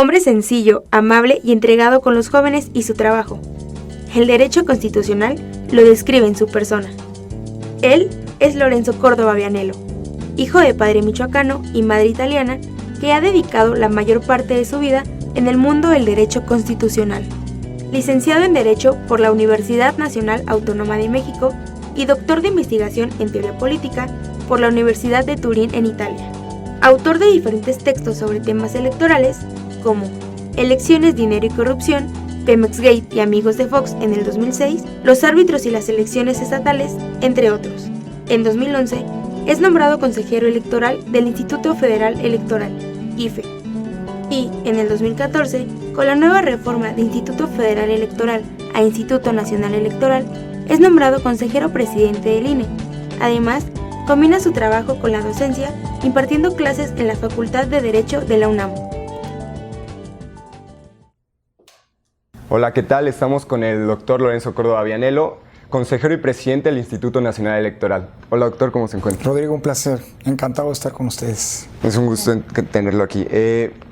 Hombre sencillo, amable y entregado con los jóvenes y su trabajo. El derecho constitucional lo describe en su persona. Él es Lorenzo Córdoba Vianello, hijo de padre michoacano y madre italiana, que ha dedicado la mayor parte de su vida en el mundo del derecho constitucional. Licenciado en Derecho por la Universidad Nacional Autónoma de México y doctor de investigación en teoría política por la Universidad de Turín en Italia. Autor de diferentes textos sobre temas electorales como Elecciones, Dinero y Corrupción, Pemexgate y Amigos de Fox en el 2006, Los árbitros y las elecciones estatales, entre otros. En 2011 es nombrado consejero electoral del Instituto Federal Electoral, IFE. Y en el 2014, con la nueva reforma de Instituto Federal Electoral a Instituto Nacional Electoral, es nombrado consejero presidente del INE. Además, combina su trabajo con la docencia, impartiendo clases en la Facultad de Derecho de la UNAM. Hola, ¿qué tal? Estamos con el doctor Lorenzo Córdoba Vianello, consejero y presidente del Instituto Nacional Electoral. Hola, doctor, ¿cómo se encuentra? Rodrigo, un placer. Encantado de estar con ustedes. Es un gusto tenerlo aquí.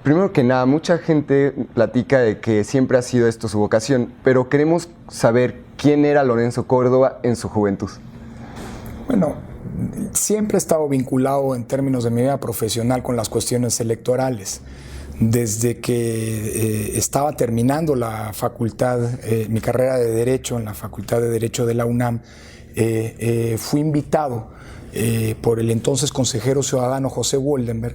Primero que nada, mucha gente platica de que siempre ha sido esto su vocación, pero queremos saber quién era Lorenzo Córdoba en su juventud. Bueno, siempre he estado vinculado en términos de mi vida profesional con las cuestiones electorales. Desde que estaba terminando la facultad, mi carrera de Derecho en la Facultad de Derecho de la UNAM, fui invitado por el entonces consejero ciudadano José Woldenberg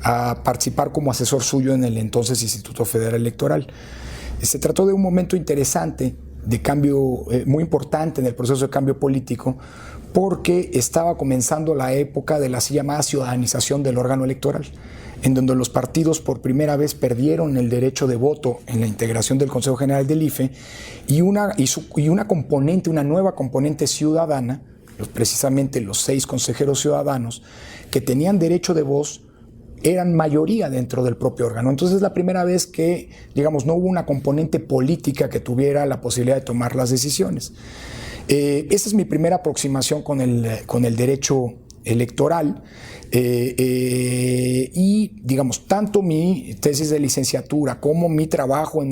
a participar como asesor suyo en el entonces Instituto Federal Electoral. Se trató de un momento interesante, de cambio muy importante en el proceso de cambio político, porque estaba comenzando la época de la así llamada ciudadanización del órgano electoral, en donde los partidos por primera vez perdieron el derecho de voto en la integración del Consejo General del IFE y una nueva componente ciudadana, precisamente los 6 consejeros ciudadanos que tenían derecho de voz, eran mayoría dentro del propio órgano. Entonces es la primera vez que, digamos, no hubo una componente política que tuviera la posibilidad de tomar las decisiones. Esa es mi primera aproximación con el derecho electoral. Y digamos, tanto mi tesis de licenciatura como mi trabajo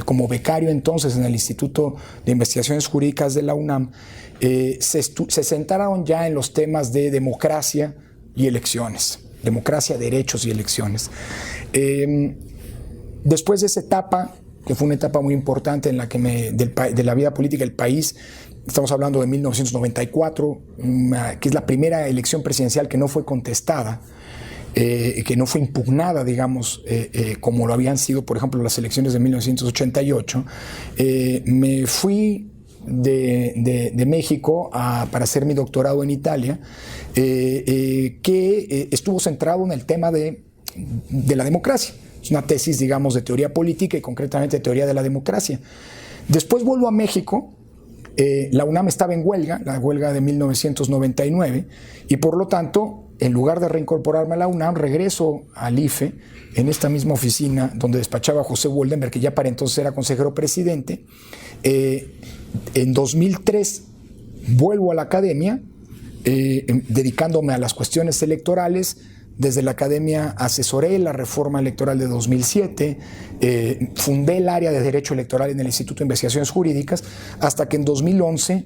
como becario entonces en el Instituto de Investigaciones Jurídicas de la UNAM se centraron ya en los temas de democracia y elecciones, democracia, derechos y elecciones. Después de esa etapa, que fue una etapa muy importante en la que de la vida política del país, estamos hablando de 1994, que es la primera elección presidencial que no fue contestada, que no fue impugnada, digamos, como lo habían sido, por ejemplo, las elecciones de 1988. Me fui de México para hacer mi doctorado en Italia, que estuvo centrado en el tema de la democracia. Es una tesis, digamos, de teoría política y concretamente de teoría de la democracia. Después vuelvo a México. La UNAM estaba en huelga, la huelga de 1999, y por lo tanto, en lugar de reincorporarme a la UNAM, regreso al IFE, en esta misma oficina donde despachaba José Woldenberg, que ya para entonces era consejero presidente. En 2003 vuelvo a la academia, dedicándome a las cuestiones electorales. Desde la academia asesoré la reforma electoral de 2007, fundé el área de Derecho Electoral en el Instituto de Investigaciones Jurídicas, hasta que en 2011,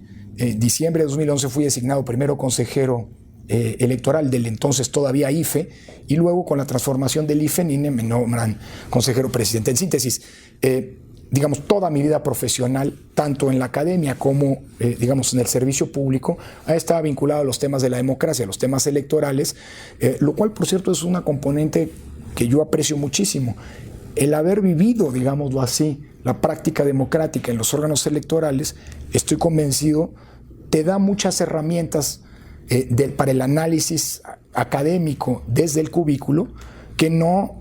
diciembre de 2011, fui designado primero consejero electoral del entonces todavía IFE, y luego con la transformación del IFE en INE me nombran consejero presidente. En síntesis, digamos, toda mi vida profesional, tanto en la academia como, digamos, en el servicio público, ha estado vinculado a los temas de la democracia, a los temas electorales, lo cual, por cierto, es una componente que yo aprecio muchísimo. El haber vivido, digámoslo así, la práctica democrática en los órganos electorales, estoy convencido, te da muchas herramientas para el análisis académico desde el cubículo, que no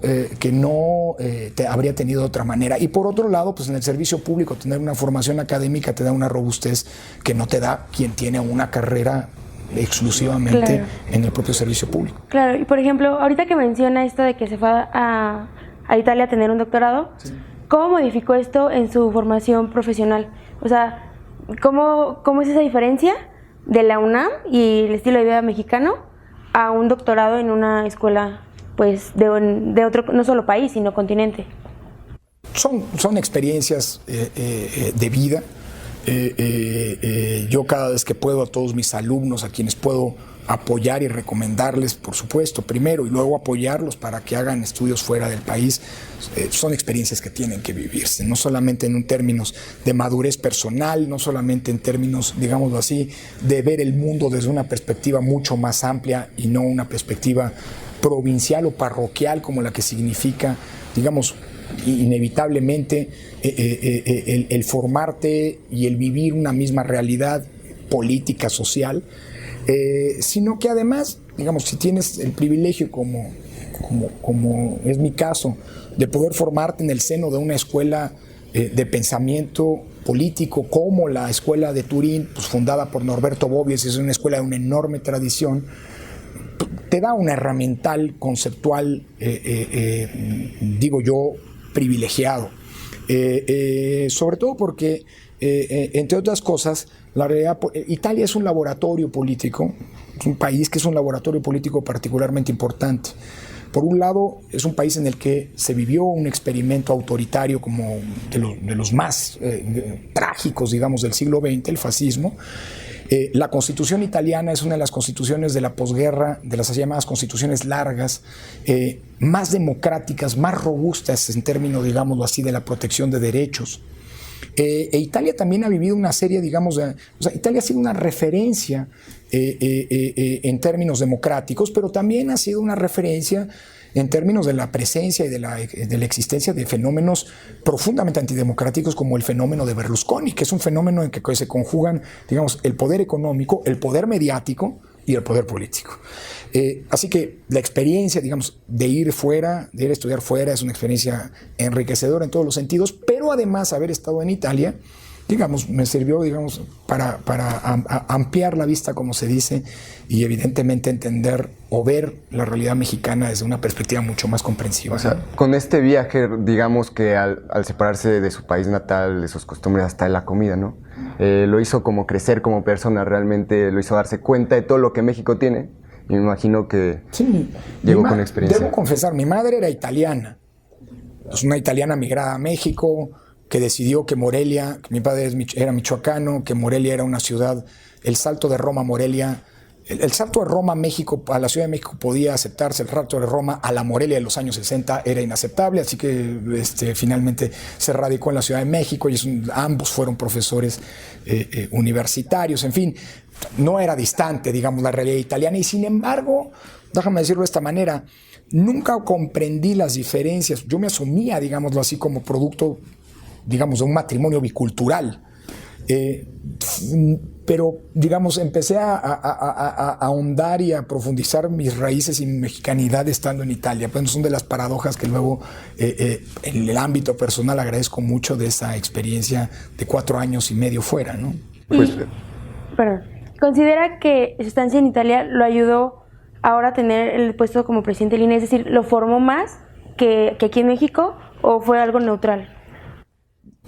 habría tenido de otra manera. Y por otro lado, pues en el servicio público, tener una formación académica te da una robustez que no te da quien tiene una carrera exclusivamente en el propio servicio público. Claro, y por ejemplo, ahorita que menciona esto de que se fue a Italia a tener un doctorado, sí. ¿Cómo modificó esto en su formación profesional? O sea, ¿cómo es esa diferencia de la UNAM y el estilo de vida mexicano a un doctorado en una escuela pues de otro, no solo país, sino continente. Son experiencias de vida. Yo cada vez que puedo a todos mis alumnos, a quienes puedo apoyar y recomendarles, por supuesto, primero y luego apoyarlos para que hagan estudios fuera del país, son experiencias que tienen que vivirse, no solamente en términos de madurez personal, no solamente en términos, digámoslo así, de ver el mundo desde una perspectiva mucho más amplia y no una perspectiva provincial o parroquial como la que significa, digamos, inevitablemente el formarte y el vivir una misma realidad política, social, sino que además, digamos, si tienes el privilegio como es mi caso, de poder formarte en el seno de una escuela de pensamiento político como la Escuela de Turín, pues fundada por Norberto Bobbio, es una escuela de una enorme tradición, te da una herramental conceptual, digo yo, privilegiado. Sobre todo porque, entre otras cosas, la realidad, Italia es un laboratorio político, es un país que es un laboratorio político particularmente importante. Por un lado, es un país en el que se vivió un experimento autoritario como de los más trágicos, digamos, del siglo XX, el fascismo. La Constitución italiana es una de las constituciones de la posguerra, de las llamadas constituciones largas, más democráticas, más robustas en términos, digámoslo así, de la protección de derechos. Italia también ha vivido una serie, digamos, Italia ha sido una referencia en términos democráticos, pero también ha sido una referencia en términos de la presencia y de la existencia de fenómenos profundamente antidemocráticos como el fenómeno de Berlusconi, que es un fenómeno en que se conjugan, digamos, el poder económico, el poder mediático y el poder político. Así que la experiencia, digamos, de ir fuera, de ir a estudiar fuera, es una experiencia enriquecedora en todos los sentidos, pero además haber estado en Italia, digamos, me sirvió, digamos, para ampliar la vista, como se dice, y evidentemente entender o ver la realidad mexicana desde una perspectiva mucho más comprensiva. O sea, con este viaje, digamos que al separarse de su país natal, de sus costumbres, hasta de la comida, ¿no? Lo hizo como crecer como persona, realmente lo hizo darse cuenta de todo lo que México tiene. Y me imagino que sí, llegó con experiencia. Debo confesar, mi madre era italiana. Es una italiana migrada a México, que decidió que Morelia, que mi padre era michoacano, que Morelia era una ciudad, el salto de Roma a Morelia, el salto de Roma a México, a la Ciudad de México podía aceptarse, el salto de Roma a la Morelia de los años 60 era inaceptable, así que finalmente se radicó en la Ciudad de México y ambos fueron profesores universitarios, en fin, no era distante, digamos, la realidad italiana y sin embargo, déjame decirlo de esta manera, nunca comprendí las diferencias, yo me asumía, digámoslo así, como producto, digamos, de un matrimonio bicultural. Pero, digamos, empecé a ahondar y a profundizar mis raíces y mi mexicanidad estando en Italia. Pues son de las paradojas que luego, en el ámbito personal, agradezco mucho de esa experiencia de 4 años y medio fuera, ¿no? Pues, perdón. ¿Considera que su estancia en Italia lo ayudó ahora a tener el puesto como presidente del INE? Es decir, ¿lo formó más que aquí en México o fue algo neutral?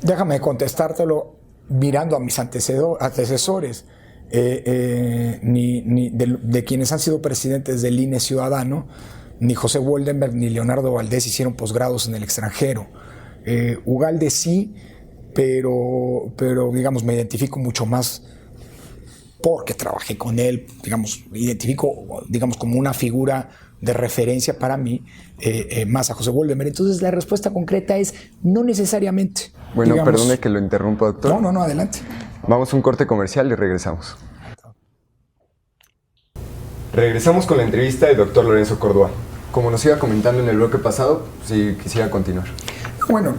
Déjame contestártelo mirando a mis antecesores, de quienes han sido presidentes del INE ciudadano, ni José Woldenberg ni Leonardo Valdés hicieron posgrados en el extranjero. Ugalde sí, pero digamos, me identifico mucho más porque trabajé con él, digamos, identifico, digamos, como una figura de referencia para mí, más a José Woldenberg. Entonces la respuesta concreta es no necesariamente. Bueno, digamos, perdone que lo interrumpa, doctor. No, adelante. Vamos a un corte comercial y regresamos. Regresamos con la entrevista del doctor Lorenzo Córdoba. Como nos iba comentando en el bloque pasado, si quisiera continuar. Bueno,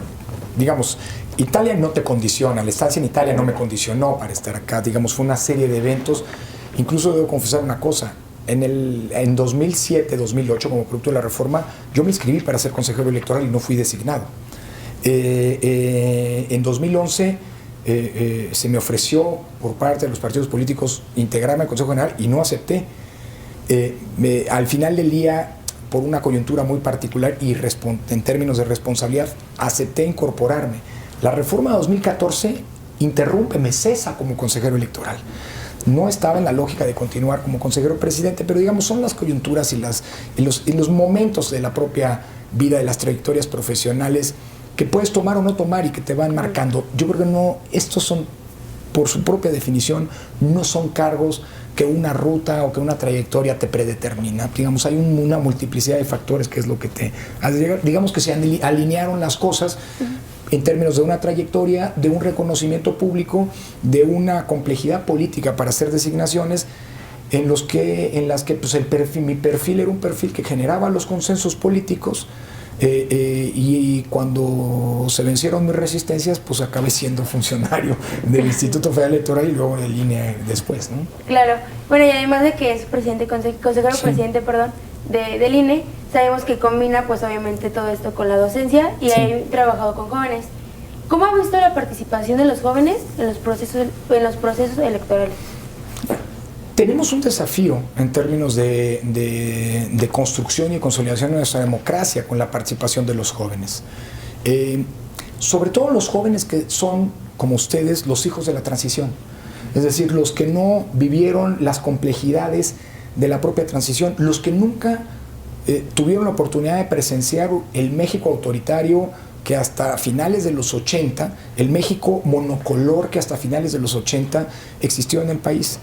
digamos, Italia no te condiciona, la estancia en Italia no me condicionó para estar acá, digamos, fue una serie de eventos. Incluso debo confesar una cosa, en 2007, 2008, como producto de la reforma, yo me inscribí para ser consejero electoral y no fui designado. En 2011 se me ofreció por parte de los partidos políticos integrarme al Consejo General y no acepté. Al final del día, por una coyuntura muy particular y en términos de responsabilidad, acepté incorporarme. La reforma de 2014 interrumpe, me cesa como consejero electoral. no estaba en la lógica de continuar como consejero presidente, pero digamos son las coyunturas y los momentos de la propia vida, de las trayectorias profesionales que puedes tomar o no tomar y que te van marcando. Yo creo que no, estos son, por su propia definición, no son cargos que una ruta o que una trayectoria te predetermina. Digamos, hay una multiplicidad de factores que es lo que te hace llegar. Digamos que se alinearon las cosas en términos de una trayectoria, de un reconocimiento público, de una complejidad política para hacer designaciones en las que pues mi perfil era un perfil que generaba los consensos políticos, y cuando se vencieron mis resistencias, pues acabé siendo funcionario del Instituto Federal Electoral y luego del INE después, ¿no? Claro. Bueno, y además de que es presidente, consejero presidente, perdón, del INE, sabemos que combina pues obviamente todo esto con la docencia y ha trabajado con jóvenes. ¿Cómo ha visto la participación de los jóvenes en los procesos electorales? Tenemos un desafío en términos de construcción y consolidación de nuestra democracia con la participación de los jóvenes. Sobre todo los jóvenes que son, como ustedes, los hijos de la transición. Es decir, los que no vivieron las complejidades de la propia transición, los que nunca tuvieron la oportunidad de presenciar el México autoritario que hasta finales de los 80, el México monocolor que hasta finales de los 80 existió en el país.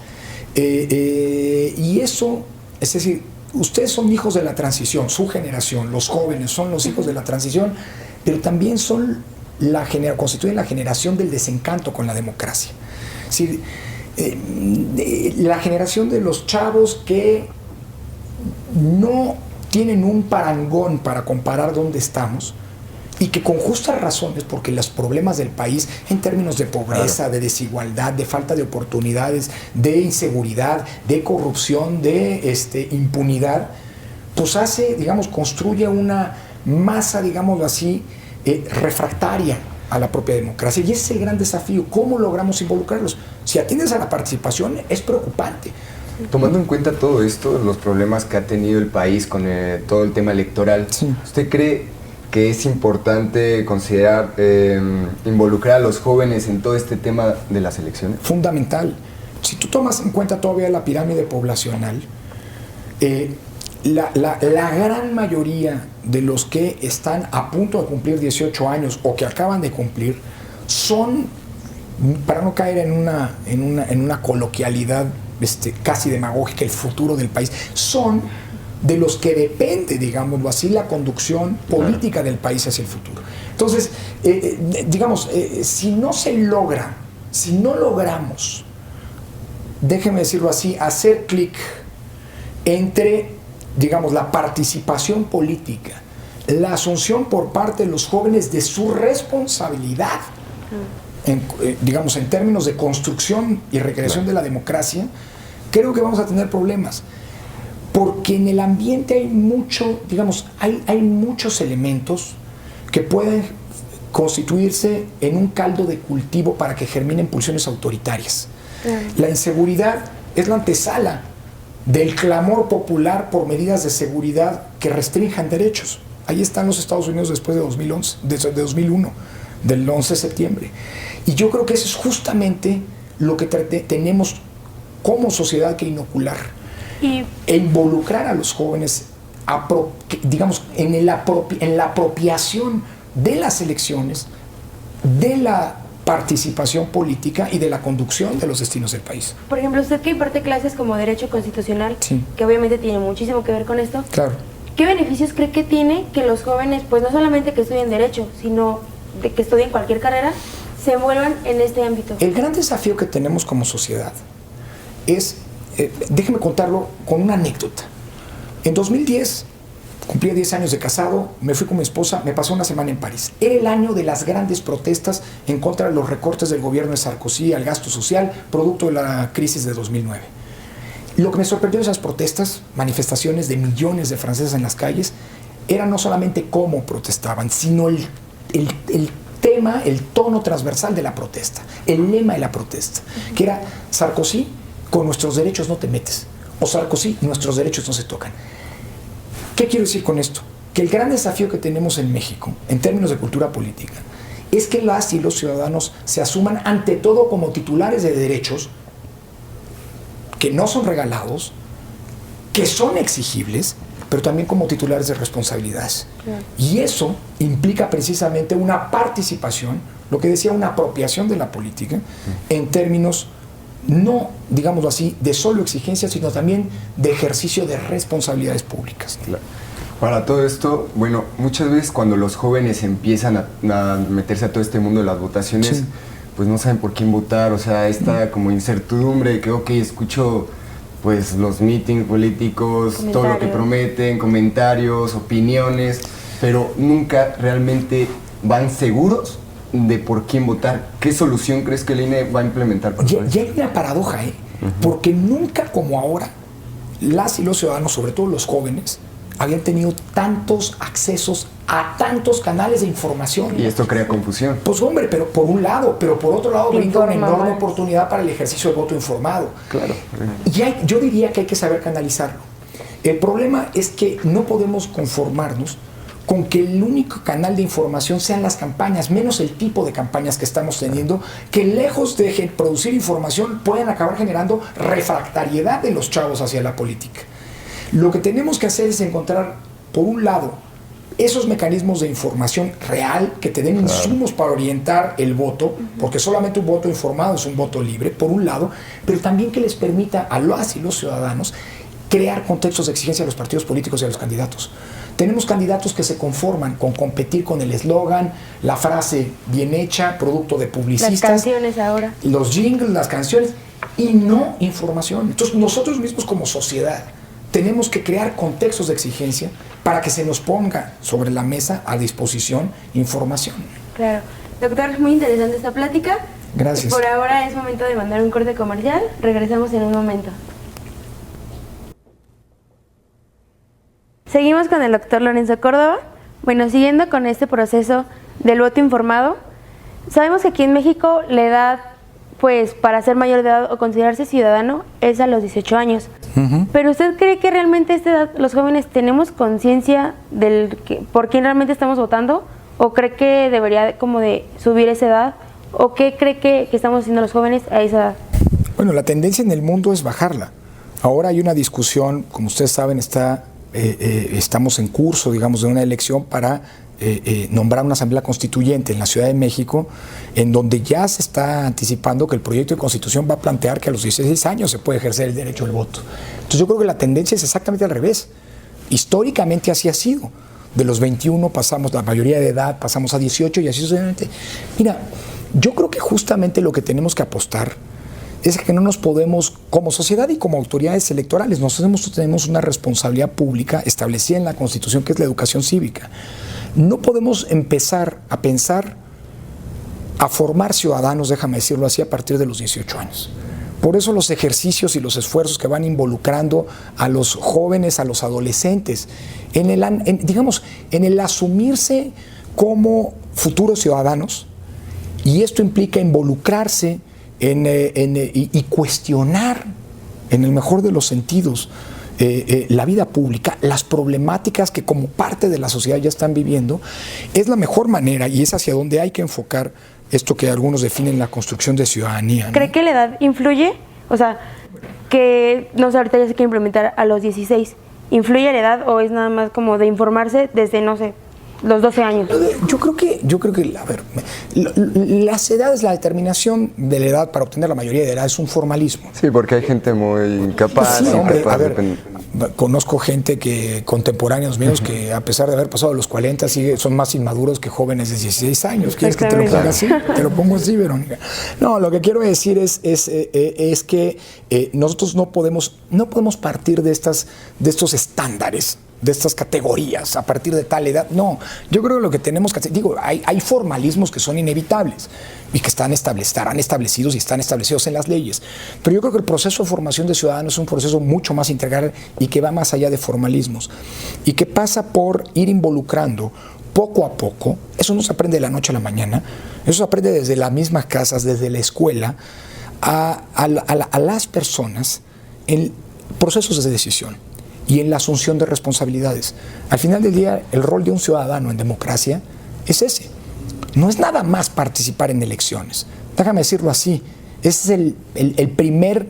Y eso, es decir, ustedes son hijos de la transición, su generación, los jóvenes son los hijos de la transición, pero también son constituyen la generación del desencanto con la democracia. Es decir, la generación de los chavos que no tienen un parangón para comparar dónde estamos, y que con justas razones, porque los problemas del país en términos de pobreza, de desigualdad, de falta de oportunidades, de inseguridad, de corrupción, de impunidad, pues construye una masa, digámoslo así, refractaria a la propia democracia. Y ese es el gran desafío, ¿cómo logramos involucrarlos? Si atiendes a la participación, es preocupante. Tomando en cuenta todo esto, los problemas que ha tenido el país con todo el tema electoral, ¿usted cree que es importante considerar involucrar a los jóvenes en todo este tema de las elecciones? Fundamental. Si tú tomas en cuenta todavía la pirámide poblacional, la gran mayoría de los que están a punto de cumplir 18 años o que acaban de cumplir son, para no caer en una coloquialidad casi demagógica, el futuro del país, son de los que depende, digámoslo así, la conducción política del país hacia el futuro. Entonces, si no logramos, déjeme decirlo así, hacer clic entre, digamos, la participación política, la asunción por parte de los jóvenes de su responsabilidad, en términos de construcción y recreación de la democracia, creo que vamos a tener problemas. Porque en el ambiente hay muchos elementos que pueden constituirse en un caldo de cultivo para que germinen pulsiones autoritarias. La inseguridad es la antesala del clamor popular por medidas de seguridad que restrinjan derechos. Ahí están los Estados Unidos después de 2001, del 11 de septiembre. Y yo creo que eso es justamente lo que tenemos como sociedad que inocular. E involucrar a los jóvenes, en la apropiación de las elecciones, de la participación política y de la conducción de los destinos del país. Por ejemplo, usted que imparte clases como Derecho Constitucional, que obviamente tiene muchísimo que ver con esto, claro. ¿Qué beneficios cree que tiene que los jóvenes, pues no solamente que estudien Derecho, sino de que estudien cualquier carrera, se envuelvan en este ámbito? El gran desafío que tenemos como sociedad es... déjeme contarlo con una anécdota. En 2010, cumplía 10 años de casado, me fui con mi esposa, me pasé una semana en París. Era el año de las grandes protestas en contra de los recortes del gobierno de Sarkozy al gasto social, producto de la crisis de 2009. Lo que me sorprendió de esas protestas, manifestaciones de millones de franceses en las calles, era no solamente cómo protestaban, sino el tema, el tono transversal de la protesta, el lema de la protesta, que era Sarkozy, con nuestros derechos no te metes, o Sarkozy, nuestros derechos no se tocan. ¿Qué quiero decir con esto? Que el gran desafío que tenemos en México, en términos de cultura política, es que las y los ciudadanos se asuman ante todo como titulares de derechos que no son regalados, que son exigibles, pero también como titulares de responsabilidades. Y eso implica precisamente una participación, lo que decía, una apropiación de la política, en términos no, digámoslo así, de solo exigencia, sino también de ejercicio de responsabilidades públicas. Claro. Para todo esto, bueno, muchas veces cuando los jóvenes empiezan a meterse a todo este mundo de las votaciones, Sí. pues no saben por quién votar, o sea, esta como incertidumbre de que, ok, escucho pues los meetings políticos, todo lo que prometen, comentarios, opiniones, pero nunca realmente van seguros de por quién votar. ¿Qué solución crees que el INE va a implementar para Ya eso? hay una paradoja, porque nunca como ahora las y los ciudadanos, sobre todo los jóvenes, habían tenido tantos accesos a tantos canales de información. Y esto crea confusión. Pues hombre, pero por un lado, pero por otro lado brinda una enorme oportunidad para el ejercicio del voto informado. Claro. Y yo diría que hay que saber canalizarlo. El problema es que no podemos conformarnos con que el único canal de información sean las campañas, menos el tipo de campañas que estamos teniendo, que lejos de producir información pueden acabar generando refractariedad de los chavos hacia la política. Lo que tenemos que hacer es encontrar, por un lado, esos mecanismos de información real que te den insumos para orientar el voto, porque solamente un voto informado es un voto libre, por un lado, pero también que les permita a las y los ciudadanos crear contextos de exigencia a los partidos políticos y a los candidatos. Tenemos candidatos que se conforman con competir con el eslogan, la frase bien hecha, producto de publicistas. Las canciones ahora. Los jingles, las canciones, y no información. Entonces nosotros mismos como sociedad tenemos que crear contextos de exigencia para que se nos ponga sobre la mesa a disposición información. Claro. Doctor, muy interesante esta plática. Gracias. Por ahora es momento de mandar un corte comercial. Regresamos en un momento. Seguimos con el doctor Lorenzo Córdoba. Bueno, siguiendo con este proceso del voto informado, sabemos que aquí en México la edad, pues, para ser mayor de edad o considerarse ciudadano es a los 18 años. Pero ¿usted cree que realmente a esta edad los jóvenes tenemos conciencia por quién realmente estamos votando? ¿O cree que debería como de subir esa edad? ¿O qué cree que estamos haciendo los jóvenes a esa edad? Bueno, la tendencia en el mundo es bajarla. Ahora hay una discusión, como ustedes saben, estamos en curso, digamos, de una elección para nombrar una asamblea constituyente en la Ciudad de México, en donde ya se está anticipando que el proyecto de constitución va a plantear que a los 16 años se puede ejercer el derecho al voto. Entonces yo creo que la tendencia es exactamente al revés. Históricamente así ha sido. De los 21 pasamos, la mayoría de edad, pasamos a 18 y así sucesivamente. Mira, yo creo que justamente lo que tenemos que apostar es que no nos podemos, como sociedad y como autoridades electorales, nosotros tenemos una responsabilidad pública establecida en la Constitución, que es la educación cívica. No podemos empezar a pensar, a formar ciudadanos, déjame decirlo así, a partir de los 18 años. Por eso los ejercicios y los esfuerzos que van involucrando a los jóvenes, a los adolescentes, en el asumirse como futuros ciudadanos, y esto implica involucrarse y cuestionar, en el mejor de los sentidos, la vida pública, las problemáticas que como parte de la sociedad ya están viviendo, es la mejor manera y es hacia donde hay que enfocar esto que algunos definen la construcción de ciudadanía, ¿no? ¿Cree que la edad influye? O sea, que no sé, ahorita ya se quiere implementar a los 16. ¿Influye la edad o es nada más como de informarse desde, no sé, los 12 años? Yo creo que, a ver, las edades, la determinación de la edad para obtener la mayoría de edad es un formalismo. Sí, porque hay gente muy incapaz. Sí, hombre, incapaz a ver, conozco gente contemporáneos míos que a pesar de haber pasado los 40 son más inmaduros que jóvenes de 16 años. ¿Quieres que te lo ponga así? Te lo pongo así, Verónica. No, lo que quiero decir es que nosotros no podemos partir de estos estándares, de estas categorías a partir de tal edad. No, yo creo que lo que tenemos que hacer, hay formalismos que son inevitables y que estarán establecidos y están establecidos en las leyes, pero yo creo que el proceso de formación de ciudadanos es un proceso mucho más integral y que va más allá de formalismos y que pasa por ir involucrando poco a poco. Eso no se aprende de la noche a la mañana, eso se aprende desde las mismas casas, desde la escuela, a las personas en procesos de decisión y en la asunción de responsabilidades. Al final del día, el rol de un ciudadano en democracia es ese. No es nada más participar en elecciones. Déjame decirlo así. Ese es el primer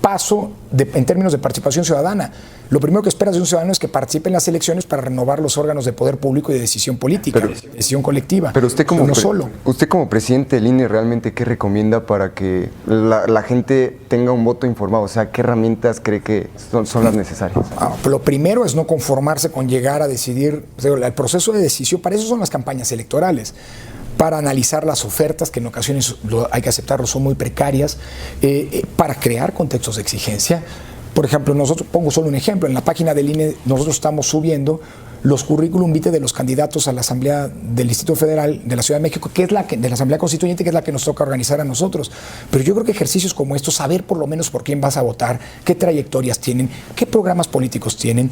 paso en términos de participación ciudadana. Lo primero que esperas de un ciudadano es que participe en las elecciones para renovar los órganos de poder público y de decisión política, decisión colectiva. Pero usted como, no solo. Usted como presidente del INE, ¿realmente qué recomienda para que la gente tenga un voto informado? O sea, ¿qué herramientas cree que son las necesarias? Lo primero es no conformarse con llegar a decidir. El proceso de decisión, para eso son las campañas electorales, para analizar las ofertas, que en ocasiones hay que aceptarlo, son muy precarias, para crear contextos de exigencia. Por ejemplo, nosotros, pongo solo un ejemplo, en la página del INE nosotros estamos subiendo los currículum vitae de los candidatos a la Asamblea del Distrito Federal de la Ciudad de México, de la Asamblea Constituyente, que es la que nos toca organizar a nosotros. Pero yo creo que ejercicios como estos, saber por lo menos por quién vas a votar, qué trayectorias tienen, qué programas políticos tienen.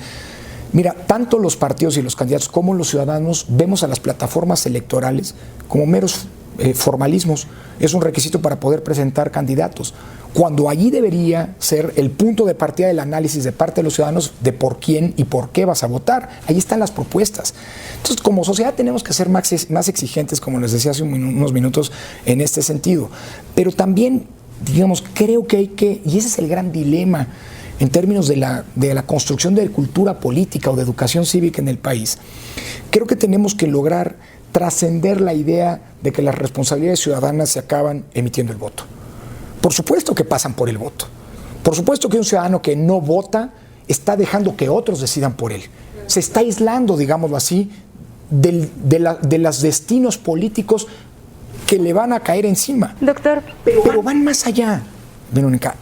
Mira, tanto los partidos y los candidatos como los ciudadanos vemos a las plataformas electorales como meros formalismos. Es un requisito para poder presentar candidatos, cuando allí debería ser el punto de partida del análisis de parte de los ciudadanos de por quién y por qué vas a votar. Ahí están las propuestas. Entonces, como sociedad tenemos que ser más exigentes, como les decía hace unos minutos, en este sentido. Pero también, digamos, creo que hay que, y ese es el gran dilema en términos de la construcción de cultura política o de educación cívica en el país, creo que tenemos que lograr trascender la idea de que las responsabilidades ciudadanas se acaban emitiendo el voto. Por supuesto que pasan por el voto. Por supuesto que un ciudadano que no vota está dejando que otros decidan por él. Se está aislando, digámoslo así, de los destinos políticos que le van a caer encima. Doctor. Pero van más allá, Verónica.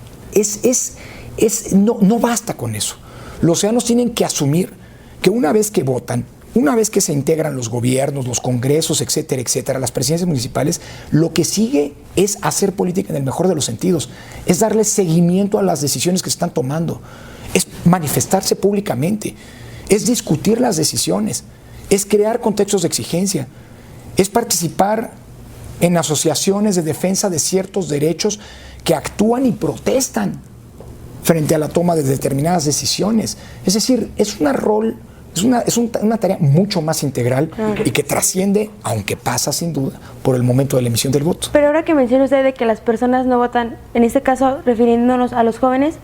No basta con eso. Los ciudadanos tienen que asumir que una vez que votan, una vez que se integran los gobiernos, los congresos, etcétera, etcétera, las presidencias municipales, lo que sigue es hacer política en el mejor de los sentidos, es darle seguimiento a las decisiones que se están tomando, es manifestarse públicamente, es discutir las decisiones, es crear contextos de exigencia, es participar en asociaciones de defensa de ciertos derechos que actúan y protestan frente a la toma de determinadas decisiones. Es decir, es una tarea mucho más integral y que trasciende, aunque pasa sin duda, por el momento de la emisión del voto. Pero ahora que menciona usted de que las personas no votan, en este caso refiriéndonos a los jóvenes,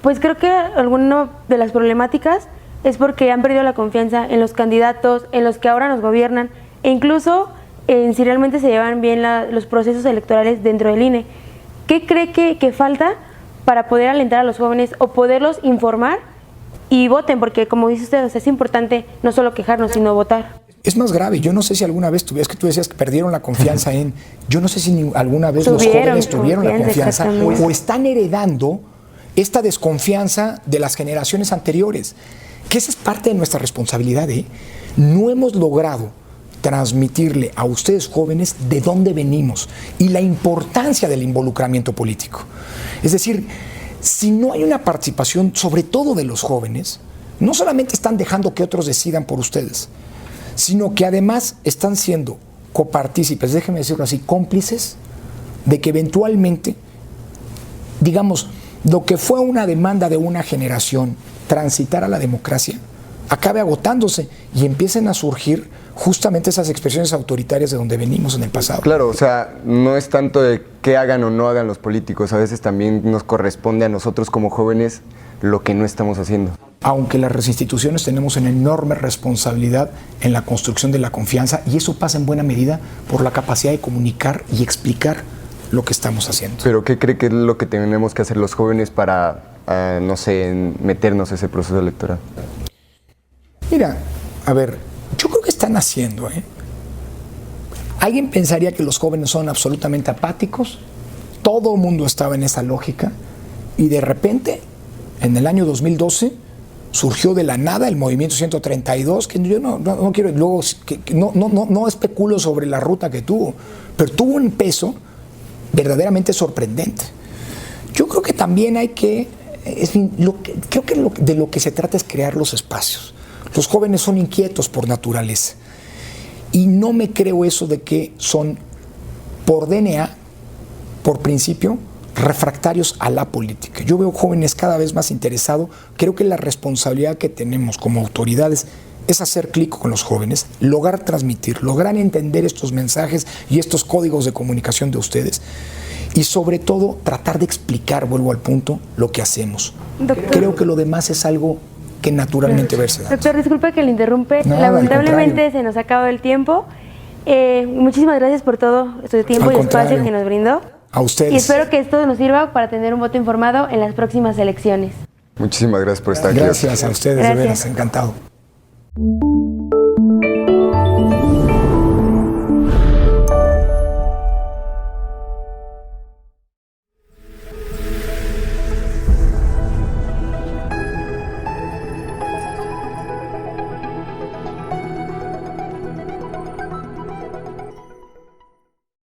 pues creo que alguna de las problemáticas es porque han perdido la confianza en los candidatos, en los que ahora nos gobiernan, e incluso en si realmente se llevan bien los procesos electorales dentro del INE. ¿Qué cree que falta para poder alentar a los jóvenes o poderlos informar y voten? Porque como dice usted, o sea, es importante no solo quejarnos, sino votar. Es más grave. Yo no sé si alguna vez tú decías que perdieron la confianza en... Yo no sé si alguna vez los jóvenes tuvieron la confianza o están heredando esta desconfianza de las generaciones anteriores. Que esa es parte de nuestra responsabilidad, ¿eh? No hemos logrado transmitirle a ustedes jóvenes de dónde venimos y la importancia del involucramiento político. Es decir, si no hay una participación, sobre todo de los jóvenes, no solamente están dejando que otros decidan por ustedes, sino que además están siendo copartícipes, déjenme decirlo así, cómplices de que eventualmente, digamos, lo que fue una demanda de una generación, transitar a la democracia, acabe agotándose y empiecen a surgir justamente esas expresiones autoritarias de donde venimos en el pasado. Claro, o sea, no es tanto de qué hagan o no hagan los políticos, a veces también nos corresponde a nosotros como jóvenes lo que no estamos haciendo. Aunque las instituciones tenemos una enorme responsabilidad en la construcción de la confianza, y eso pasa en buena medida por la capacidad de comunicar y explicar lo que estamos haciendo. ¿Pero qué cree que es lo que tenemos que hacer los jóvenes para, no sé, meternos a ese proceso electoral? Mira, a ver, yo creo que están haciendo, Alguien pensaría que los jóvenes son absolutamente apáticos, todo el mundo estaba en esa lógica, y de repente, en el año 2012, surgió de la nada el Movimiento 132, que yo no quiero, luego, no especulo sobre la ruta que tuvo, pero tuvo un peso verdaderamente sorprendente. Yo creo que también hay que, creo que de lo que se trata es crear los espacios. Los jóvenes son inquietos por naturaleza y no me creo eso de que son por DNA, por principio, refractarios a la política. Yo veo jóvenes cada vez más interesados. Creo que la responsabilidad que tenemos como autoridades es hacer clic con los jóvenes, lograr transmitir, lograr entender estos mensajes y estos códigos de comunicación de ustedes y sobre todo tratar de explicar, vuelvo al punto, lo que hacemos. Doctor. Creo que lo demás es algo que naturalmente verse da. Doctor, disculpe que le interrumpe. No, al Lamentablemente contrario. se nos ha acabado el tiempo. Muchísimas gracias por todo su tiempo Al y espacio contrario. que nos brindó. A ustedes. Y espero que esto nos sirva para tener un voto informado en las próximas elecciones. Muchísimas gracias por estar aquí. Gracias a ustedes, Gracias. de veras, encantado.